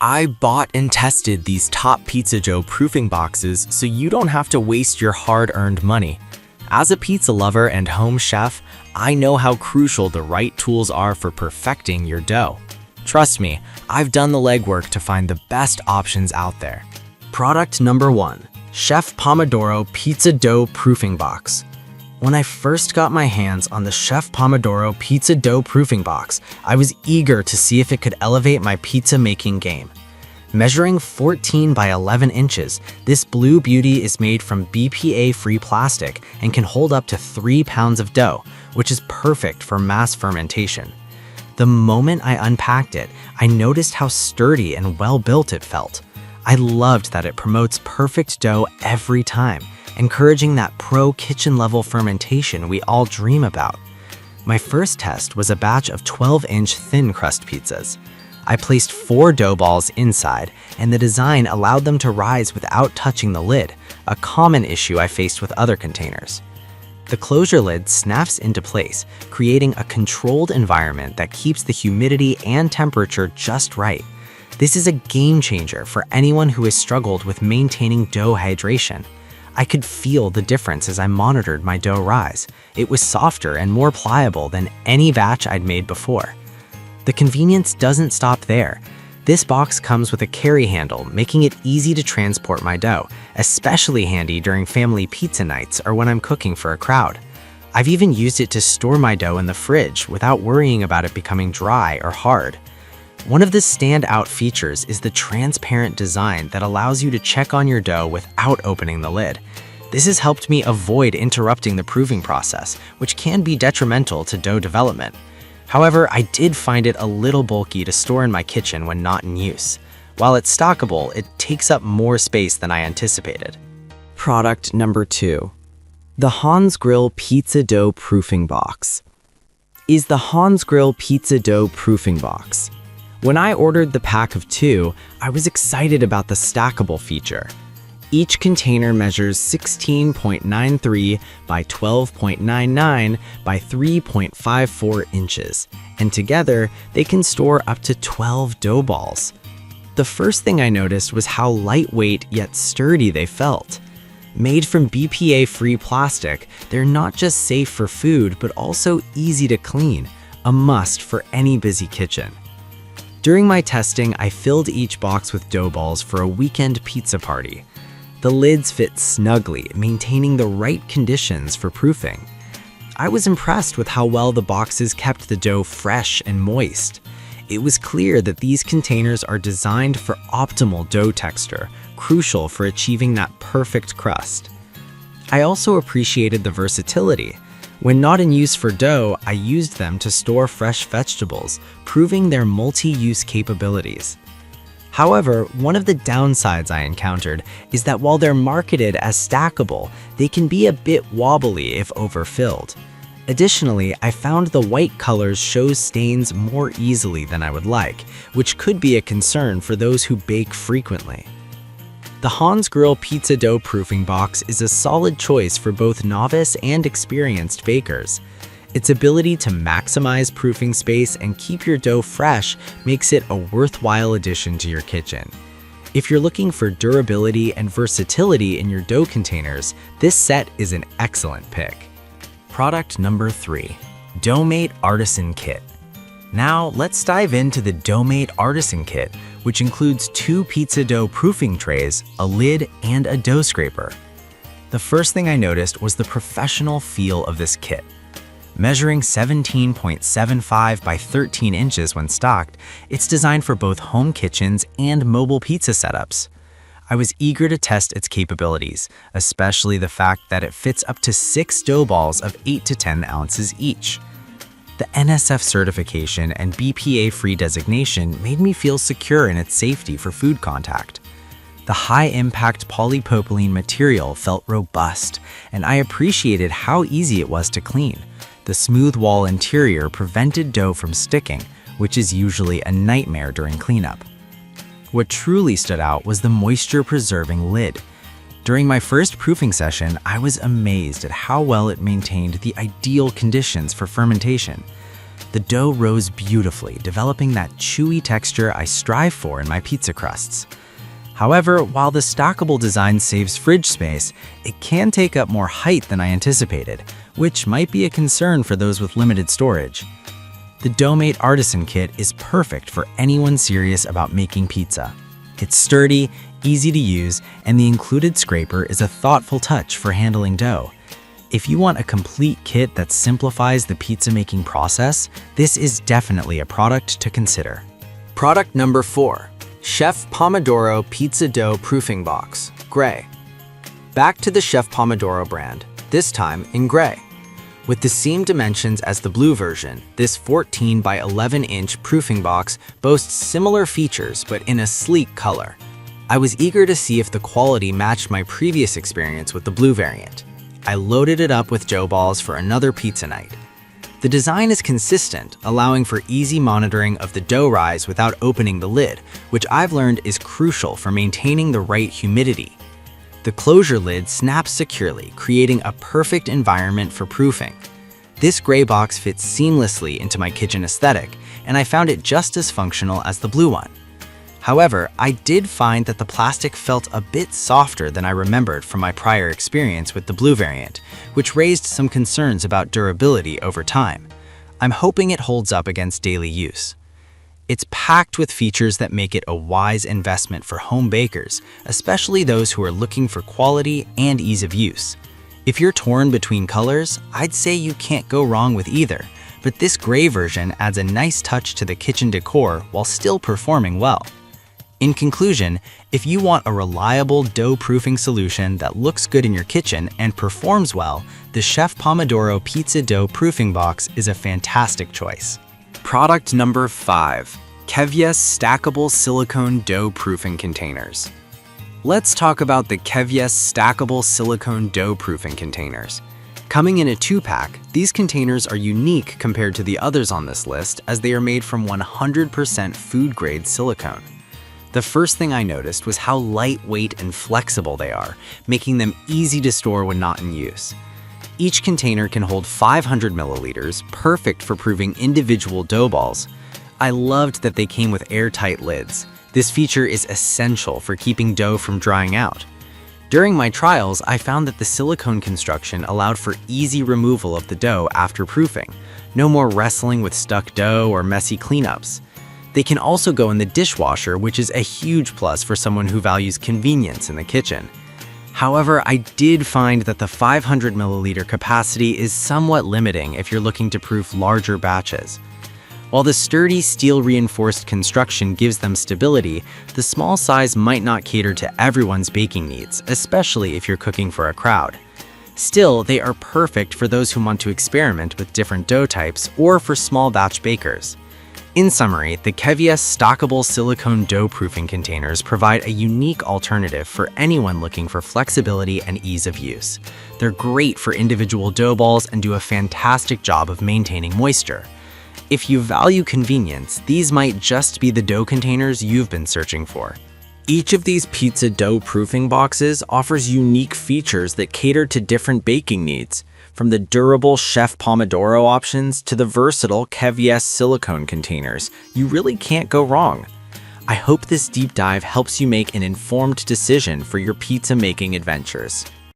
I bought and tested these top pizza dough proofing boxes so you don't have to waste your hard-earned money. As a pizza lover and home chef, I know how crucial the right tools are for perfecting your dough. Trust me, I've done the legwork to find the best options out there. Product number 1. Chef Pomodoro Pizza Dough Proofing Box. When I first got my hands on the Chef Pomodoro Pizza Dough Proofing Box, I was eager to see if it could elevate my pizza making game. Measuring 14 by 11 inches, this blue beauty is made from BPA-free plastic and can hold up to 3 pounds of dough, which is perfect for mass fermentation. The moment I unpacked it, I noticed how sturdy and well-built it felt. I loved that it promotes perfect dough every time, encouraging that pro kitchen-level fermentation we all dream about. My first test was a batch of 12-inch thin crust pizzas. I placed 4 dough balls inside, and the design allowed them to rise without touching the lid, a common issue I faced with other containers. The closure lid snaps into place, creating a controlled environment that keeps the humidity and temperature just right. This is a game changer for anyone who has struggled with maintaining dough hydration. I could feel the difference as I monitored my dough rise. It was softer and more pliable than any batch I'd made before. The convenience doesn't stop there. This box comes with a carry handle, making it easy to transport my dough, especially handy during family pizza nights or when I'm cooking for a crowd. I've even used it to store my dough in the fridge without worrying about it becoming dry or hard. One of the standout features is the transparent design that allows you to check on your dough without opening the lid. This has helped me avoid interrupting the proofing process, which can be detrimental to dough development. However, I did find it a little bulky to store in my kitchen when not in use. While it's stockable, it takes up more space than I anticipated. Product number 2. The Hans Grill Pizza Dough Proofing Box. Is the Hans Grill Pizza Dough Proofing Box. When I ordered the pack of 2, I was excited about the stackable feature. Each container measures 16.93 by 12.99 by 3.54 inches, and together they can store up to 12 dough balls. The first thing I noticed was how lightweight yet sturdy they felt. Made from BPA-free plastic, they're not just safe for food but also easy to clean, a must for any busy kitchen. During my testing, I filled each box with dough balls for a weekend pizza party. The lids fit snugly, maintaining the right conditions for proofing. I was impressed with how well the boxes kept the dough fresh and moist. It was clear that these containers are designed for optimal dough texture, crucial for achieving that perfect crust. I also appreciated the versatility. When not in use for dough, I used them to store fresh vegetables, proving their multi-use capabilities. However, one of the downsides I encountered is that while they're marketed as stackable, they can be a bit wobbly if overfilled. Additionally, I found the white colors show stains more easily than I would like, which could be a concern for those who bake frequently. The Hans Grill Pizza Dough Proofing Box is a solid choice for both novice and experienced bakers. Its ability to maximize proofing space and keep your dough fresh makes it a worthwhile addition to your kitchen. If you're looking for durability and versatility in your dough containers, this set is an excellent pick. Product number 3. Dough-Mate Artisan Kit. Now, let's dive into the Dough-Mate Artisan Kit, which includes 2 pizza dough proofing trays, a lid, and a dough scraper. The first thing I noticed was the professional feel of this kit. Measuring 17.75 by 13 inches when stocked, it's designed for both home kitchens and mobile pizza setups. I was eager to test its capabilities, especially the fact that it fits up to 6 dough balls of 8 to 10 ounces each. The NSF certification and BPA-free designation made me feel secure in its safety for food contact. The high-impact polypropylene material felt robust, and I appreciated how easy it was to clean. The smooth wall interior prevented dough from sticking, which is usually a nightmare during cleanup. What truly stood out was the moisture-preserving lid. During my first proofing session, I was amazed at how well it maintained the ideal conditions for fermentation. The dough rose beautifully, developing that chewy texture I strive for in my pizza crusts. However, while the stackable design saves fridge space, it can take up more height than I anticipated, which might be a concern for those with limited storage. The DoughMate Artisan kit is perfect for anyone serious about making pizza. It's sturdy, easy to use, and the included scraper is a thoughtful touch for handling dough. If you want a complete kit that simplifies the pizza-making process, this is definitely a product to consider. Product number 4. Chef Pomodoro Pizza Dough Proofing Box, Gray. Back to the Chef Pomodoro brand, this time in gray. With the same dimensions as the blue version, this 14 by 11 inch proofing box boasts similar features but in a sleek color. I was eager to see if the quality matched my previous experience with the blue variant. I loaded it up with dough balls for another pizza night. The design is consistent, allowing for easy monitoring of the dough rise without opening the lid, which I've learned is crucial for maintaining the right humidity. The closure lid snaps securely, creating a perfect environment for proofing. This gray box fits seamlessly into my kitchen aesthetic, and I found it just as functional as the blue one. However, I did find that the plastic felt a bit softer than I remembered from my prior experience with the blue variant, which raised some concerns about durability over time. I'm hoping it holds up against daily use. It's packed with features that make it a wise investment for home bakers, especially those who are looking for quality and ease of use. If you're torn between colors, I'd say you can't go wrong with either, but this gray version adds a nice touch to the kitchen decor while still performing well. In conclusion, if you want a reliable dough proofing solution that looks good in your kitchen and performs well, the Chef Pomodoro Pizza Dough Proofing Box is a fantastic choice. Product number 5. Kevyas Stackable Silicone Dough Proofing Containers. Let's talk about the Kevyas Stackable Silicone Dough Proofing Containers. Coming in a 2-pack, these containers are unique compared to the others on this list as they are made from 100% food-grade silicone. The first thing I noticed was how lightweight and flexible they are, making them easy to store when not in use. Each container can hold 500 milliliters, perfect for proofing individual dough balls. I loved that they came with airtight lids. This feature is essential for keeping dough from drying out. During my trials, I found that the silicone construction allowed for easy removal of the dough after proofing. No more wrestling with stuck dough or messy cleanups. They can also go in the dishwasher, which is a huge plus for someone who values convenience in the kitchen. However, I did find that the 500 milliliter capacity is somewhat limiting if you're looking to proof larger batches. While the sturdy steel-reinforced construction gives them stability, the small size might not cater to everyone's baking needs, especially if you're cooking for a crowd. Still, they are perfect for those who want to experiment with different dough types or for small batch bakers. In summary, the Kevyas Stackable Silicone Dough Proofing Containers provide a unique alternative for anyone looking for flexibility and ease of use. They're great for individual dough balls and do a fantastic job of maintaining moisture. If you value convenience, these might just be the dough containers you've been searching for. Each of these pizza dough proofing boxes offers unique features that cater to different baking needs. From the durable Chef Pomodoro options to the versatile Kevyas silicone containers, you really can't go wrong. I hope this deep dive helps you make an informed decision for your pizza making adventures.